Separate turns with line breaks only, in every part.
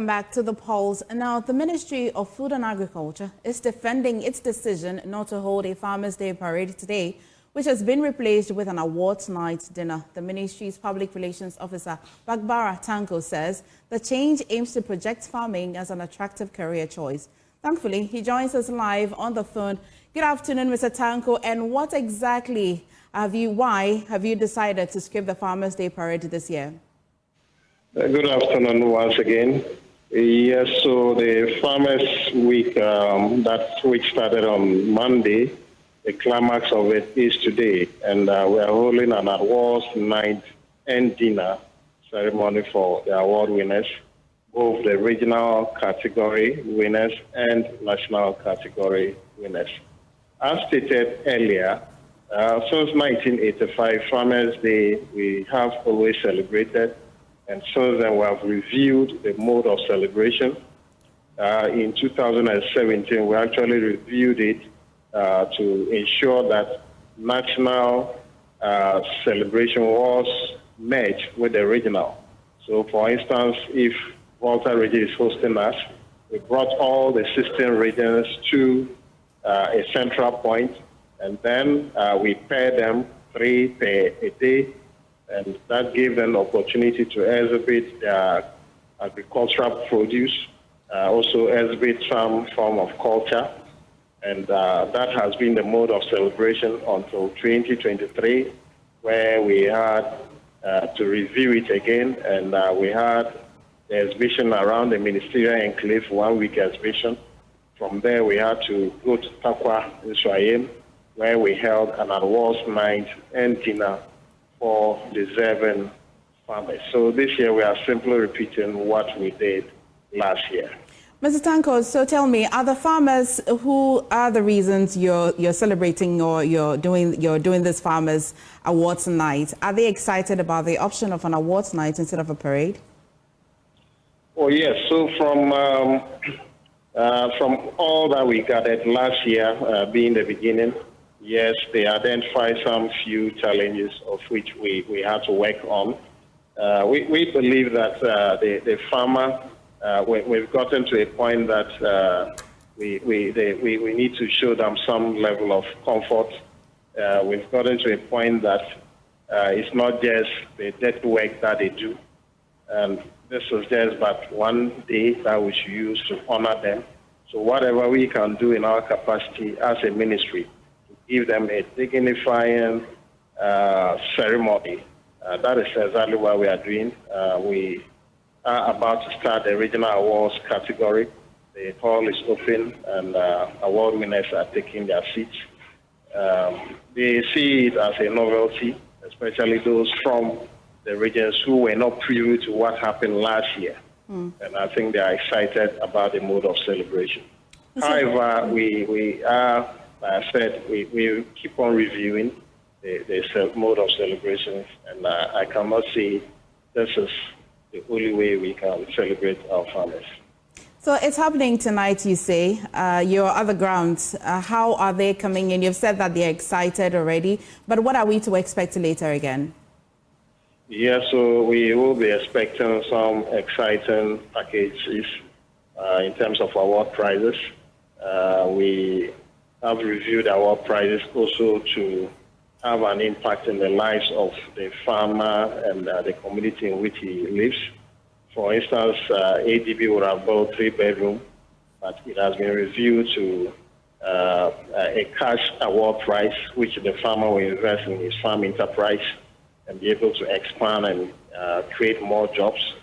Back to the polls. Now, the Ministry of Food and Agriculture is defending its decision not to hold a Farmers' Day parade today, which has been replaced with an awards night dinner. The ministry's public relations officer, Bagbara Tanko, says the change aims to project farming as an attractive career choice. Thankfully, he joins us live on the phone. Good afternoon, Mr. Tanko. And what exactly why have you decided to skip the Farmers' Day parade this year?
Good afternoon once again. Yes, so the Farmers Week, that week started on Monday. The climax of it is today, and we are holding an awards night and dinner ceremony for the award winners, both the regional category winners and national category winners. As stated earlier, since 1985, Farmers Day, we have always celebrated. And since then, we have reviewed the mode of celebration. In 2017, we actually reviewed it to ensure that national celebration was merged with the regional. So, for instance, if Volta region is hosting us, we brought all the 16 regions to a central point, and then we pair them 3 per a day. And that gave them opportunity to exhibit their agricultural produce, also exhibit some form of culture. And that has been the mode of celebration until 2023, where we had to review it again. And we had the exhibition around the ministerial enclave, 1 week exhibition. From there, we had to go to Takwa in Swayem, where we held an awards night and dinner for deserving farmers. So this year we are simply repeating what we did last year.
Mr. Tanko, so tell me, are the farmers, who are the reasons you're celebrating or you're doing this Farmers Awards Night? Are they excited about the option of an awards night instead of a parade?
Oh yes. So from all that we gathered last year, being the beginning, yes, they identified some few challenges of which we had to work on. We believe that the farmer, we've gotten to a point that we need to show them some level of comfort. We've gotten to a point that it's not just the dirty work that they do. And this is just but one day that we should use to honor them. So whatever we can do in our capacity as a ministry, give them a dignifying ceremony. That is exactly what we are doing. We are about to start the regional awards category. The hall is open and award winners are taking their seats. They see it as a novelty, especially those from the regions who were not privy to what happened last year. And I think they are excited about the mode of celebration. However, we are, like I said, we keep on reviewing the mode of celebration, and I cannot say this is the only way we can celebrate our farmers.
So it's happening tonight, you say. Your other grounds, how are they coming in? You've said that they're excited already, but what are we to expect later again?
Yeah, so we will be expecting some exciting packages in terms of award prizes. We have reviewed our prices also to have an impact in the lives of the farmer and the community in which he lives. For instance, ADB would have bought 3-bedroom, but it has been reviewed to a cash award price, which the farmer will invest in his farm enterprise and be able to expand and create more jobs.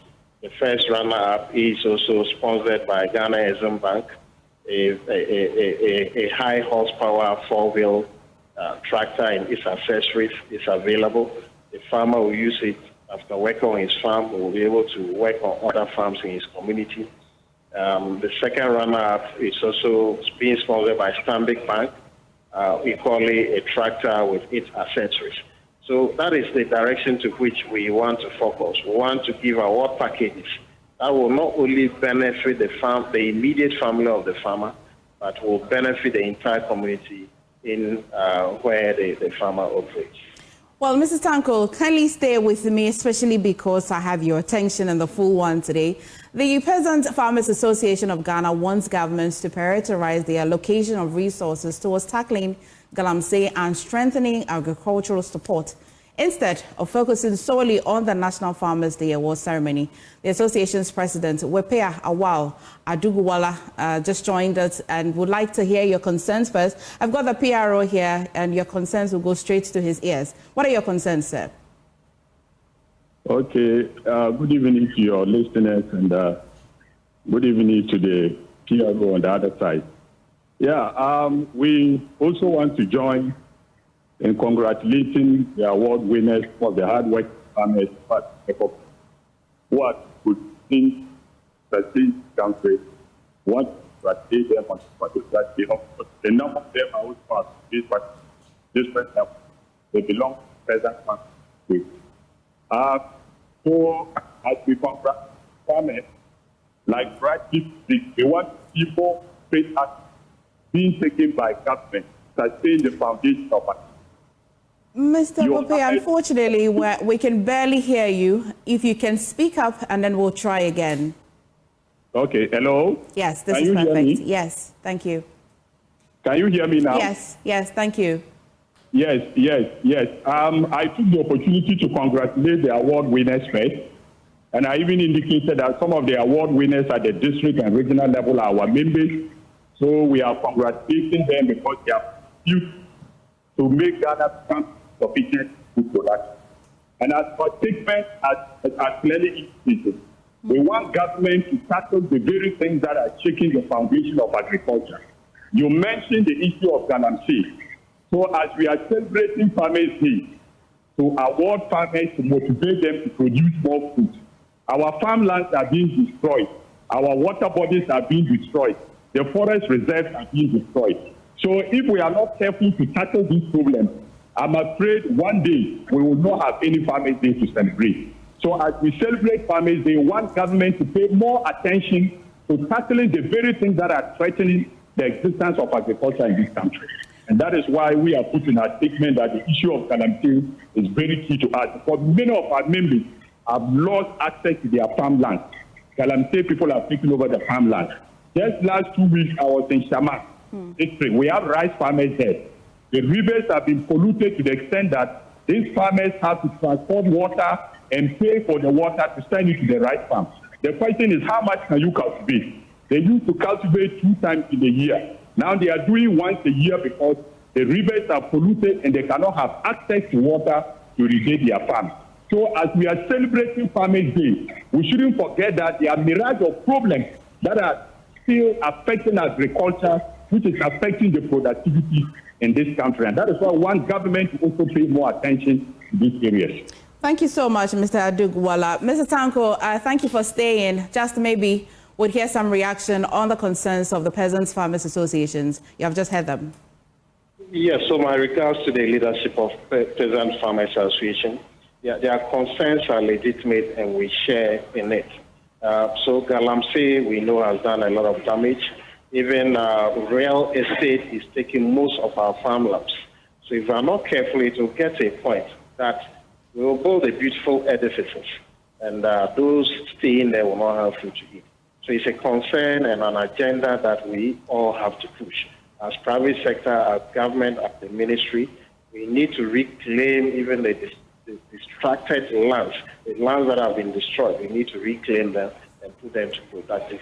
The first runner-up is also sponsored by Ghana Exim Bank. A high horsepower 4-wheel tractor and its accessories is available. The farmer will use it after working on his farm. Will be able to work on other farms in his community. The second runner-up is also being sponsored by Stanbic Bank, equally a tractor with its accessories. So that is the direction to which we want to focus. We want to give award packages that will not only benefit the immediate family of the farmer, but will benefit the entire community in where the farmer operates.
Well, Mrs. Tanko, kindly stay with me, especially because I have your attention and the full one today. The Peasant Farmers Association of Ghana wants governments to prioritize the allocation of resources towards tackling galamsey and strengthening agricultural support, instead of focusing solely on the National Farmers Day Award ceremony. The association's president, Wepea Awal Aduguwala, just joined us and would like to hear your concerns first. I've got the PRO here, and your concerns will go straight to his ears. What are your concerns, sir?
Okay. Good evening to your listeners, and good evening to the PRO on the other side. Yeah, we also want to join in congratulating the award winners for the hard work farmers who are good in the country. Want to congratulate them on the number of them are always part of this program. They belong to present country. So as we congratulate farmers, like practice, we want people straight action being taken by government to sustain the foundation of it.
Mr. Wepea, unfortunately, we can barely hear you. If you can speak up, and then we'll try again.
Okay, hello?
Yes, this is perfect. Yes, thank you.
Can you hear me now?
Yes, thank you.
Yes. I took the opportunity to congratulate the award winners first, and I even indicated that some of the award winners at the district and regional level are our members. So we are congratulating them because they are used to make Ghana become sufficient food production. And as for statement, as clearly indicated, we want government to tackle the very things that are shaking the foundation of agriculture. You mentioned the issue of galamsey. So as we are celebrating Farmers' Day, to award farmers to motivate them to produce more food. Our farmlands are being destroyed. Our water bodies are being destroyed. The forest reserves are being destroyed. So if we are not careful to tackle this problem, I'm afraid one day we will not have any Farmers' Day to celebrate. So as we celebrate Farmers' Day, we want government to pay more attention to tackling the very things that are threatening the existence of agriculture in this country. And that is why we are putting our statement that the issue of galamsey is very key to us. Because many of our members have lost access to their farmland. Galamsey people have taken over the farmland. Just last 2 weeks, I was in Shama district. We have rice farmers there. The rivers have been polluted to the extent that these farmers have to transport water and pay for the water to send it to the rice farm. The question is, how much can you cultivate? They used to cultivate 2 times in a year. Now they are doing once a year because the rivers are polluted and they cannot have access to water to irrigate their farms. So as we are celebrating Farmers' Day, we shouldn't forget that there are myriad of problems that are still affecting agriculture, which is affecting the productivity in this country. And that is why one government to also pay more attention to these areas.
Thank you so much, Mr. Aduguwala. Mr. Tanko, thank you for staying. Just maybe we'll hear some reaction on the concerns of the Peasants Farmers Associations. You have just heard them.
Yes, so my regards to the leadership of Peasant Farmers Association. Yeah, their concerns are legitimate and we share in it. So galamsey, we know, has done a lot of damage. Even real estate is taking most of our farmlands. So if we are not careful, it will get to a point that we will build the beautiful edifices, and those staying there will not have food to eat. So it's a concern and an agenda that we all have to push. As private sector, as government, as the ministry, we need to reclaim even the distracted lands, the lands that have been destroyed. We need to reclaim them and put them to productive.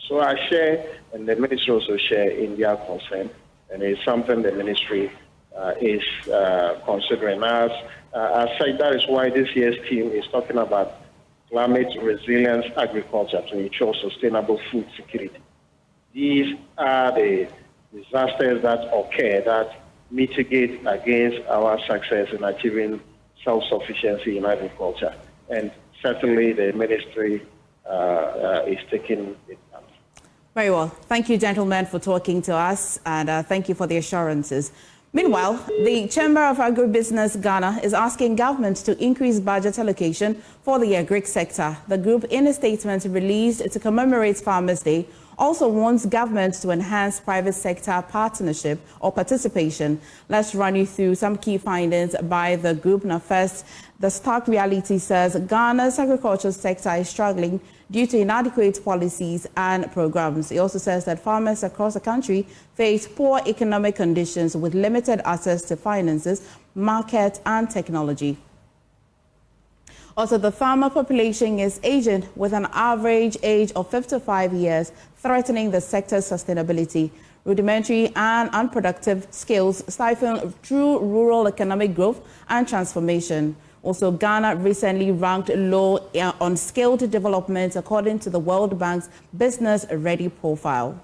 So I share, and the ministry also share in their concern, and it's something the ministry is considering. As I said, that is why this year's team is talking about climate resilience agriculture to ensure sustainable food security. These are the disasters that occur that mitigate against our success in achieving self-sufficiency in agriculture. And certainly the ministry is taking it up.
Very well. Thank you, gentlemen, for talking to us, and thank you for the assurances. Meanwhile, the Chamber of Agribusiness Ghana is asking government to increase budget allocation for the agric sector. The group, in a statement released to commemorate Farmers' Day also wants governments to enhance private sector partnership or participation. Let's run you through some key findings by the group. Now, first, the stark reality says Ghana's agricultural sector is struggling due to inadequate policies and programs. It also says that farmers across the country face poor economic conditions with limited access to finances, market, and technology. Also, the farmer population is aging with an average age of 55 years, threatening the sector's sustainability. Rudimentary and unproductive skills stifle true rural economic growth and transformation. Also, Ghana recently ranked low on skilled development according to the World Bank's Business Ready profile.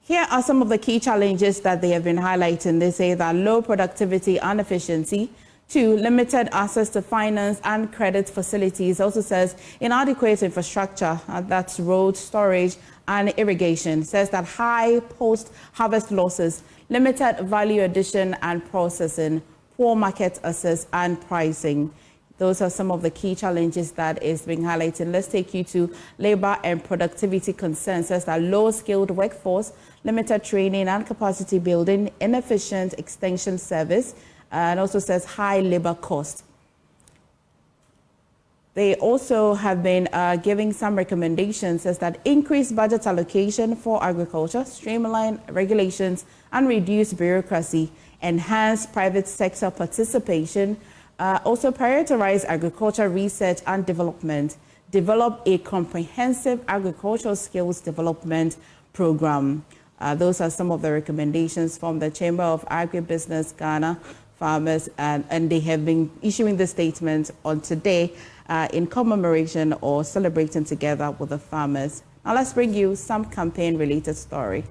Here are some of the key challenges that they have been highlighting. They say that low productivity and efficiency, 2, limited access to finance and credit facilities. Also says inadequate infrastructure, that's road, storage, and irrigation. Says that high post-harvest losses, limited value addition and processing, poor market access and pricing. Those are some of the key challenges that is being highlighted. Let's take you to labor and productivity concerns. Says that low-skilled workforce, limited training and capacity building, inefficient extension service, and also says high labor cost. They also have been giving some recommendations, says that increased budget allocation for agriculture, streamline regulations and reduce bureaucracy, enhance private sector participation, also prioritize agriculture research and development, develop a comprehensive agricultural skills development program. Those are some of the recommendations from the Chamber of Agribusiness Ghana farmers, and they have been issuing the statement on today in commemoration or celebrating together with the farmers. Now let's bring you some campaign-related story.